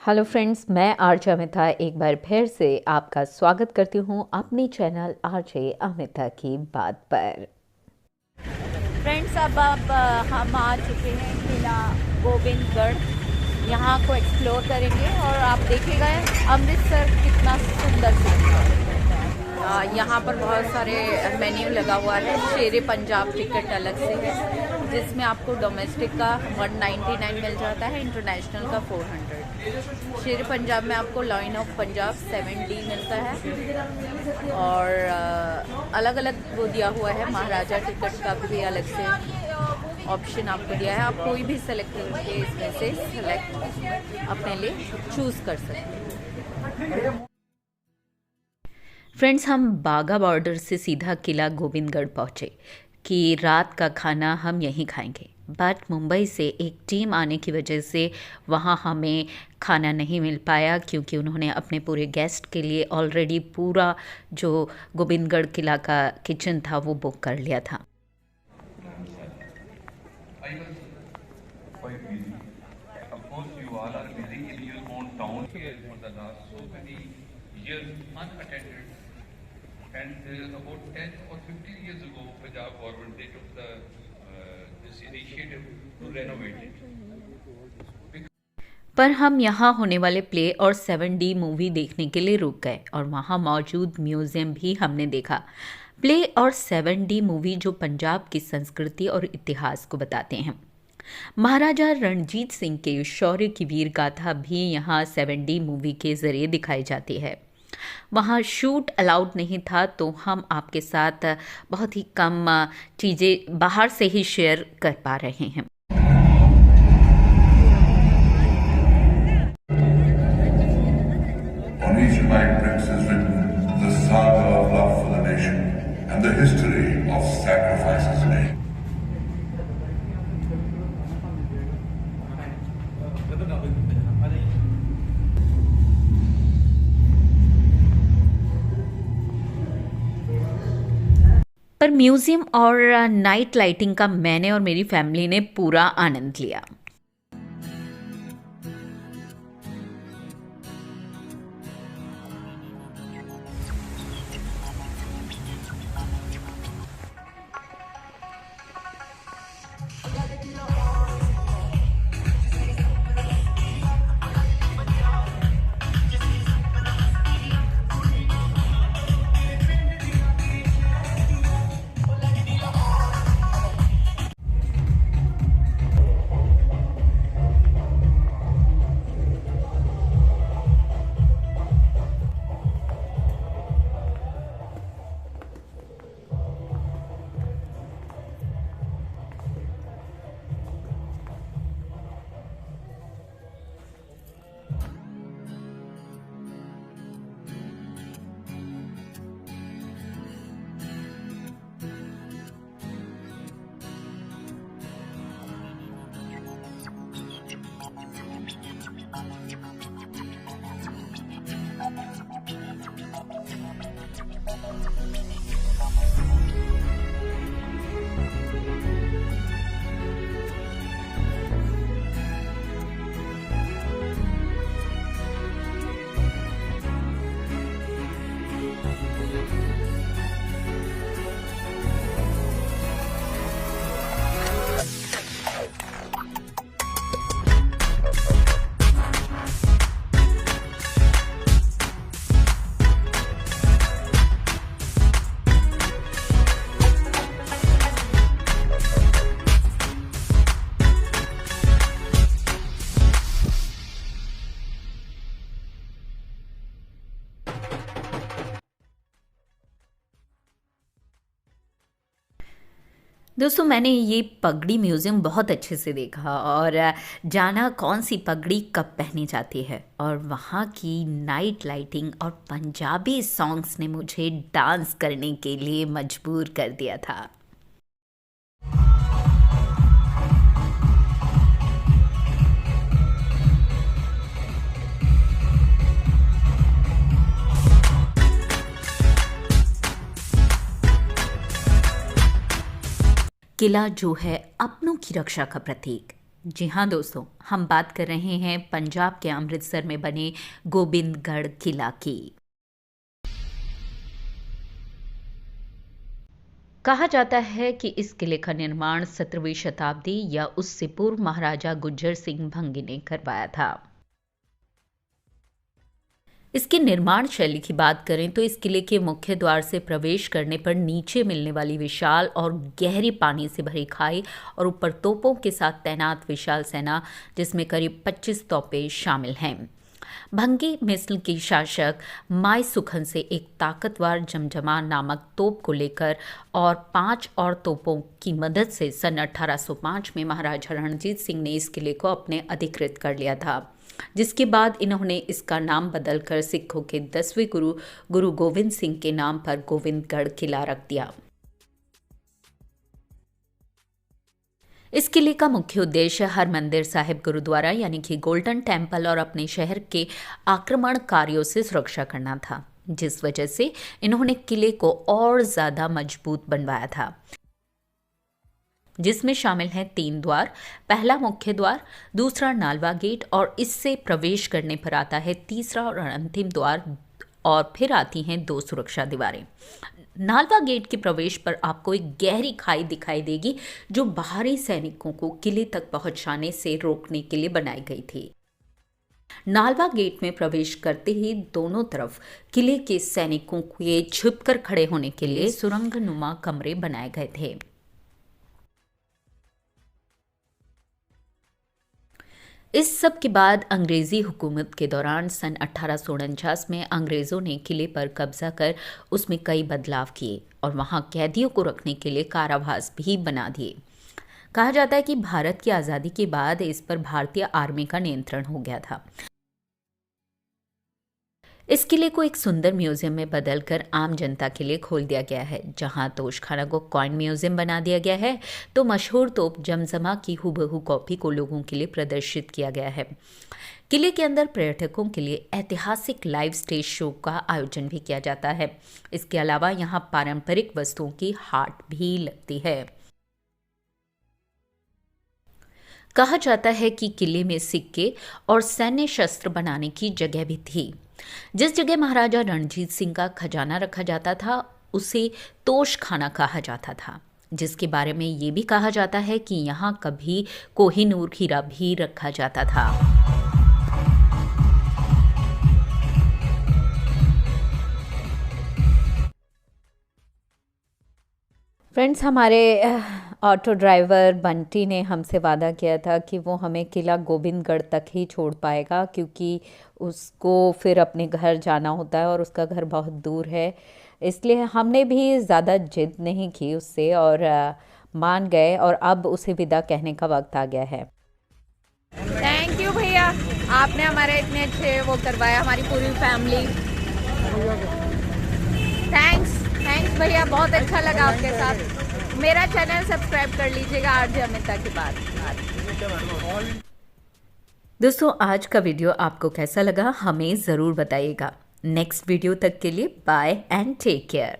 Hello friends, मैं RJ Amita एक बार फिर से आपका स्वागत करती हूँ अपने चैनल आरजे अमिता की बात पर। फ्रेंड्स अब हम आ चुके हैं किला गोविंदगढ़। यहाँ को एक्सप्लोर करेंगे और आप देखिएगा अमृतसर कितना सुंदर सा। यहाँ पर बहुत सारे मेन्यू लगा हुआ है। शेरे पंजाब टिकट अलग से है जिसमें आपको डोमेस्टिक का 199 मिल जाता है, इंटरनेशनल का 400। शेरे पंजाब में आपको लाइन ऑफ पंजाब 7D मिलता है और अलग अलग वो दिया हुआ है। महाराजा टिकट का भी अलग से ऑप्शन आपको दिया है। आप कोई भी सेलेक्ट करके इसमें से सेलेक्ट अपने लिए चूज़ कर सकते हैं। फ्रेंड्स, हम बाघा बॉर्डर से सीधा किला गोविंदगढ़ पहुँचे कि रात का खाना हम यहीं खाएंगे, बट मुंबई से एक टीम आने की वजह से वहाँ हमें खाना नहीं मिल पाया क्योंकि उन्होंने अपने पूरे गेस्ट के लिए ऑलरेडी पूरा जो गोविंदगढ़ किला का किचन था वो बुक कर लिया था। Quite busy. Of course, you all are busy in your own town here for the last so many years unattended. And about 10 or 15 years ago, Punjab government they took this initiative to renovate it. पर हम यहाँ होने वाले play और 7D movie देखने के लिए रुक गए और वहाँ मौजूद म्यूज़ियम भी हमने देखा। प्ले और 7D मूवी जो पंजाब की संस्कृति और इतिहास को बताते हैं। महाराजा रणजीत सिंह के शौर्य की वीर गाथा भी यहाँ 7D मूवी के ज़रिए दिखाई जाती है। वहाँ शूट अलाउड नहीं था तो हम आपके साथ बहुत ही कम चीज़ें बाहर से ही शेयर कर पा रहे हैं। On each light bricks is written the saga of love for the nation and the history of sacrifices made. पर म्यूज़ियम और नाइट लाइटिंग का मैंने और मेरी फैमिली ने पूरा आनंद लिया। दोस्तों, मैंने ये पगड़ी म्यूज़ियम बहुत अच्छे से देखा और जाना कौन सी पगड़ी कब पहनी जाती है, और वहाँ की नाइट लाइटिंग और पंजाबी सॉन्ग्स ने मुझे डांस करने के लिए मजबूर कर दिया था। किला जो है अपनों की रक्षा का प्रतीक, जी हाँ दोस्तों, हम बात कर रहे हैं पंजाब के अमृतसर में बने गोबिंदगढ़ किला की। कहा जाता है कि इस किले का निर्माण 17वीं शताब्दी या उससे पूर्व महाराजा गुज्जर सिंह भंगी ने करवाया था। इसकी निर्माण शैली की बात करें तो इस किले के मुख्य द्वार से प्रवेश करने पर नीचे मिलने वाली विशाल और गहरी पानी से भरी खाई और ऊपर तोपों के साथ तैनात विशाल सेना, जिसमें करीब 25 तोपें शामिल हैं। भंगी मिस्र की शासक माई सुखन से एक ताकतवर जमजमा नामक तोप को लेकर और 5 और तोपों की मदद से सन 1805 में महाराजा रणजीत सिंह ने इस किले को अपने अधिकृत कर लिया था, जिसके बाद इन्होंने इसका नाम बदलकर सिखों के 10वें गुरु गोविंद सिंह के नाम पर गोविंदगढ़ किला रख दिया। इस किले का मुख्य उद्देश्य हरमंदिर साहिब गुरुद्वारा यानी कि गोल्डन टेम्पल और अपने शहर के आक्रमणकारियों से सुरक्षा करना था, जिस वजह से इन्होंने किले को और ज्यादा मजबूत बनवाया था, जिसमें शामिल हैं 3 द्वार। पहला मुख्य द्वार, दूसरा नालवा गेट और इससे प्रवेश करने पर आता है तीसरा और अंतिम द्वार, और फिर आती हैं 2 सुरक्षा दीवारें। नालवा गेट के प्रवेश पर आपको एक गहरी खाई दिखाई देगी जो बाहरी सैनिकों को किले तक पहुंचाने से रोकने के लिए बनाई गई थी। नालवा गेट में प्रवेश करते ही दोनों तरफ किले के सैनिकों के छुपकर खड़े होने के लिए सुरंग नुमा कमरे बनाए गए थे। इस सब के बाद अंग्रेजी हुकूमत के दौरान सन 1849 में अंग्रेज़ों ने किले पर कब्जा कर उसमें कई बदलाव किए और वहां कैदियों को रखने के लिए कारावास भी बना दिए। कहा जाता है कि भारत की आज़ादी के बाद इस पर भारतीय आर्मी का नियंत्रण हो गया था। इस किले को एक सुंदर म्यूजियम में बदलकर आम जनता के लिए खोल दिया गया है, जहां तोशखाना को कॉइन म्यूजियम बना दिया गया है तो मशहूर तोप जमजमा की हूबहू कॉपी को लोगों के लिए प्रदर्शित किया गया है। किले के अंदर पर्यटकों के लिए ऐतिहासिक लाइव स्टेज शो का आयोजन भी किया जाता है। इसके अलावा यहाँ पारंपरिक वस्तुओं की हाट भी लगती है। कहा जाता है कि किले में सिक्के और सैन्य शस्त्र बनाने की जगह भी थी। जिस जगह महाराजा रणजीत सिंह का खजाना रखा जाता था उसे तोशखाना कहा जाता था, जिसके बारे में ये भी कहा जाता है कि यहाँ कभी कोहिनूर हीरा भी रखा जाता था। फ्रेंड्स, हमारे ऑटो ड्राइवर बंटी ने हमसे वादा किया था कि वो हमें किला गोबिंदगढ़ तक ही छोड़ पाएगा, क्योंकि उसको फिर अपने घर जाना होता है और उसका घर बहुत दूर है। इसलिए हमने भी ज़्यादा जिद नहीं की उससे और मान गए और अब उसे विदा कहने का वक्त आ गया है। थैंक यू भैया, आपने हमारे इतने अच्छे वो करवाया, हमारी पूरी फैमिली। थैंक्स भैया, बहुत अच्छा लगा आपके साथ। मेरा चैनल सब्सक्राइब कर लीजिएगा आरजे अमिता के बाद। दोस्तों, आज का वीडियो आपको कैसा लगा हमें ज़रूर बताइएगा। नेक्स्ट वीडियो तक के लिए बाय एंड टेक केयर।